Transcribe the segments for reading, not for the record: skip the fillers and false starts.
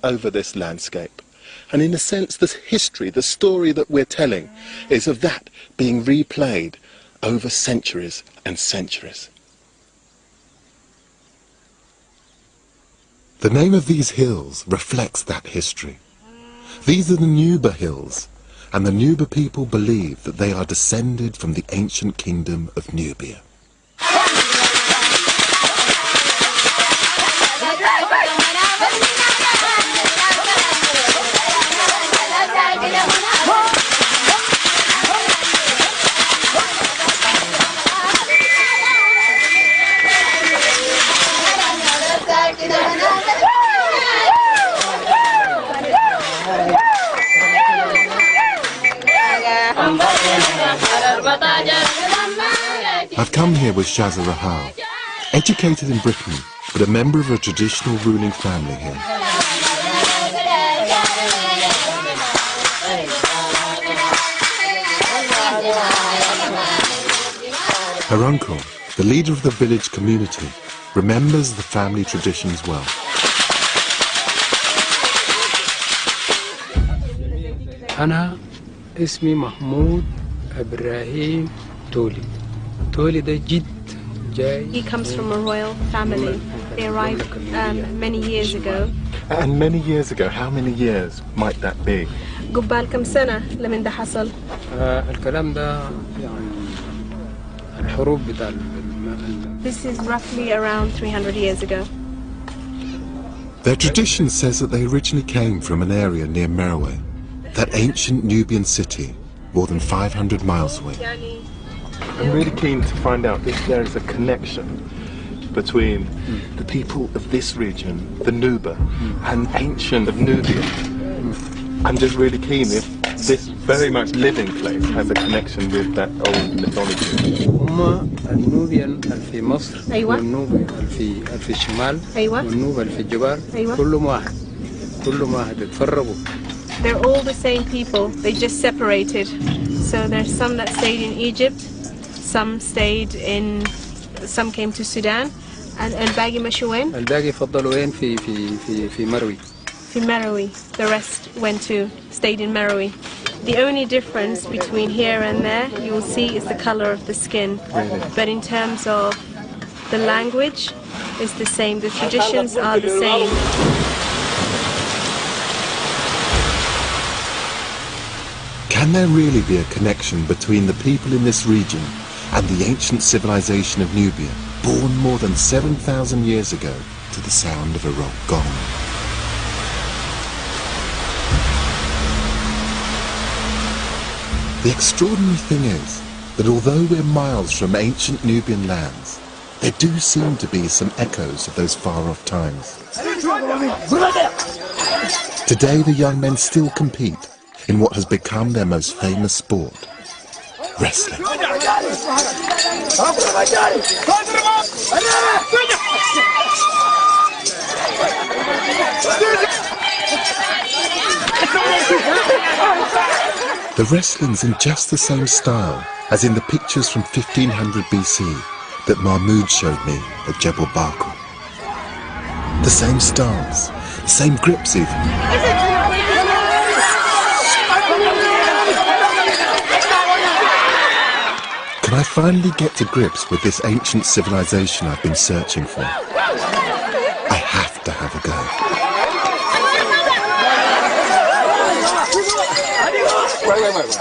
over this landscape. And in a sense, this history, the story that we're telling, is of that being replayed over centuries and centuries. The name of these hills reflects that history. These are the Nuba Hills, and the Nuba people believe that they are descended from the ancient kingdom of Nubia. I've come here with Shaza Rahal, educated in Britain, but a member of a traditional ruling family here. Her uncle, the leader of the village community, remembers the family traditions well. أنا اسمي محمود إبراهيم تولي. تولي ده جد جاي. He comes from a royal family. They arrived many years ago. And many years ago, how many years might that be? قبال كم سنة لمن ده حصل؟ الكلام ده يعني الحروب بتاع. This is roughly around 300 years ago. Their tradition says that they originally came from an area near Merowe, that ancient Nubian city, more than 500 miles away. I'm really keen to find out if there is a connection between the people of this region, the Nuba, and ancient of Nubia. I'm just really keen if this very much living place has a connection with that old mythology. هم النوبيان في مصر أيوة. والنوبة في الشمال أيوة. والنوبة في الجبال أيوة. كلهم واحد اتفرقوا. They're all the same people. They just separated. So there's some that stayed in Egypt, some came to Sudan, and الباقي مشوا وين؟ الباقي فضلوا وين في مروي. في Merowe. The rest stayed in Merowe. The only difference between here and there, you will see, is the color of the skin. Really? But in terms of the language, it's the same. The traditions are the same. Can there really be a connection between the people in this region and the ancient civilization of Nubia, born more than 7,000 years ago to the sound of a rock gong? The extraordinary thing is that although we're miles from ancient Nubian lands, there do seem to be some echoes of those far-off times. Today the young men still compete in what has become their most famous sport, wrestling. The wrestling's in just the same style as in the pictures from 1500 BC that Mahmud showed me at Jebel Barkal. The same stance, the same grips even. Can I finally get to grips with this ancient civilization I've been searching for? I have to have a go. Wait.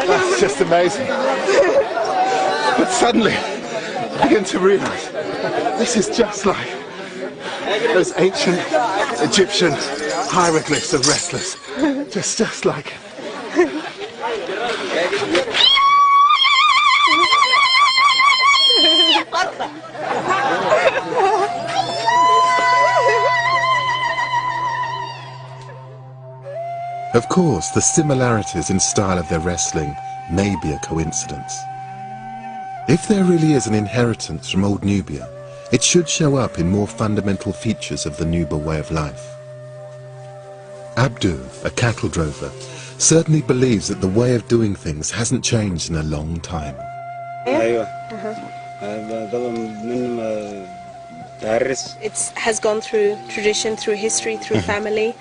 It's just amazing. But suddenly, I begin to realize this is just like those ancient Egyptian hieroglyphs of wrestlers. Just like it. Of course, the similarities in style of their wrestling may be a coincidence. If there really is an inheritance from old Nubia, it should show up in more fundamental features of the Nuba way of life. Abdu, a cattle drover, certainly believes that the way of doing things hasn't changed in a long time. It has gone through tradition, through history, through family,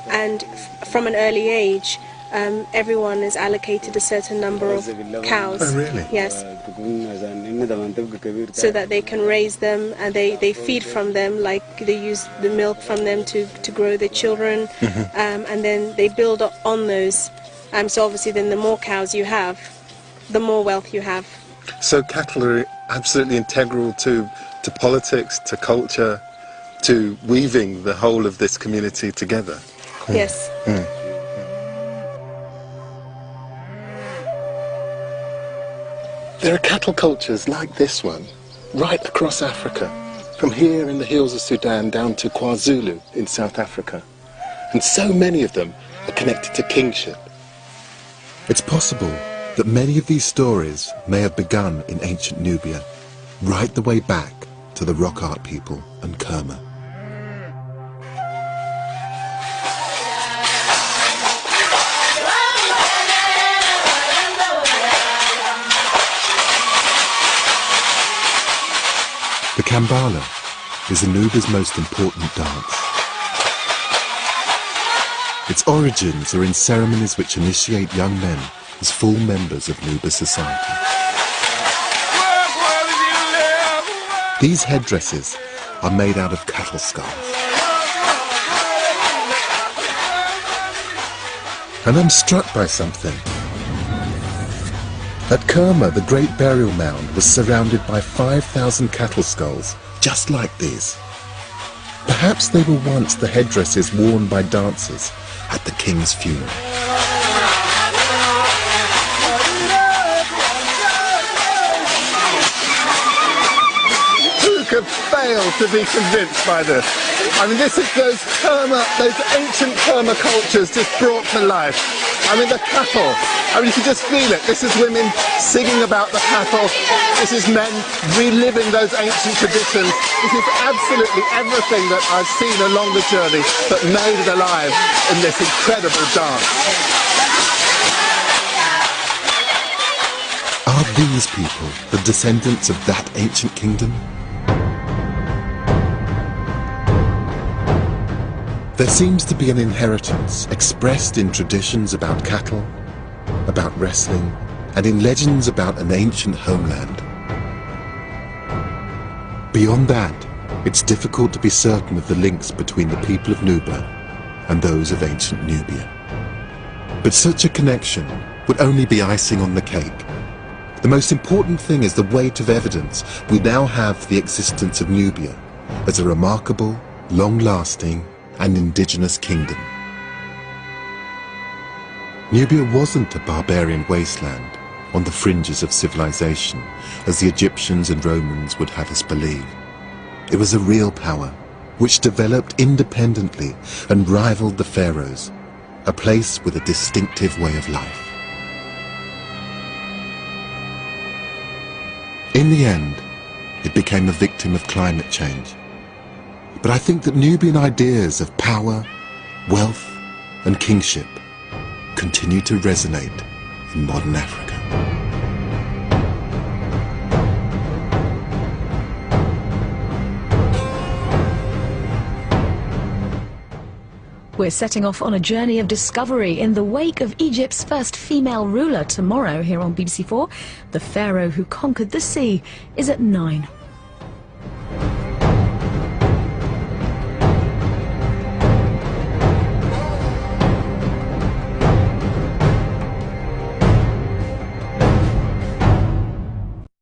and from an early age, everyone is allocated a certain number of cows. Oh, really? Yes. So that they can raise them, and they feed from them, like they use the milk from them to grow their children, and then they build on those. So obviously then the more cows you have, the more wealth you have. So cattle are absolutely integral to politics, to culture, to weaving the whole of this community together. Yes. There are cattle cultures like this one right across Africa, from here in the hills of Sudan down to KwaZulu in South Africa. And so many of them are connected to kingship. It's possible that many of these stories may have begun in ancient Nubia, right the way back to the rock art people and Kerma. The Kambala is the Nuba's most important dance. Its origins are in ceremonies which initiate young men as full members of Nuba society. These headdresses are made out of cattle skulls. And I'm struck by something. At Kerma, the great burial mound was surrounded by 5,000 cattle skulls, just like these. Perhaps they were once the headdresses worn by dancers at the king's funeral. Who could fail to be convinced by this? I mean, this is those ancient Kerma cultures just brought to life. I mean, the cattle. I mean, you can just feel it. This is women singing about the cattle. This is men reliving those ancient traditions. This is absolutely everything that I've seen along the journey that made it alive in this incredible dance. Are these people the descendants of that ancient kingdom? There seems to be an inheritance expressed in traditions about cattle, about wrestling, and in legends about an ancient homeland. Beyond that, it's difficult to be certain of the links between the people of Nuba and those of ancient Nubia. But such a connection would only be icing on the cake. The most important thing is the weight of evidence we now have for the existence of Nubia as a remarkable, long-lasting, and indigenous kingdom. Nubia wasn't a barbarian wasteland on the fringes of civilization, as the Egyptians and Romans would have us believe. It was a real power, which developed independently and rivaled the pharaohs, a place with a distinctive way of life. In the end, it became a victim of climate change. But I think that Nubian ideas of power, wealth, and kingship continue to resonate in modern Africa. We're setting off on a journey of discovery in the wake of Egypt's first female ruler tomorrow here on BBC4. The pharaoh who conquered the sea is at 9.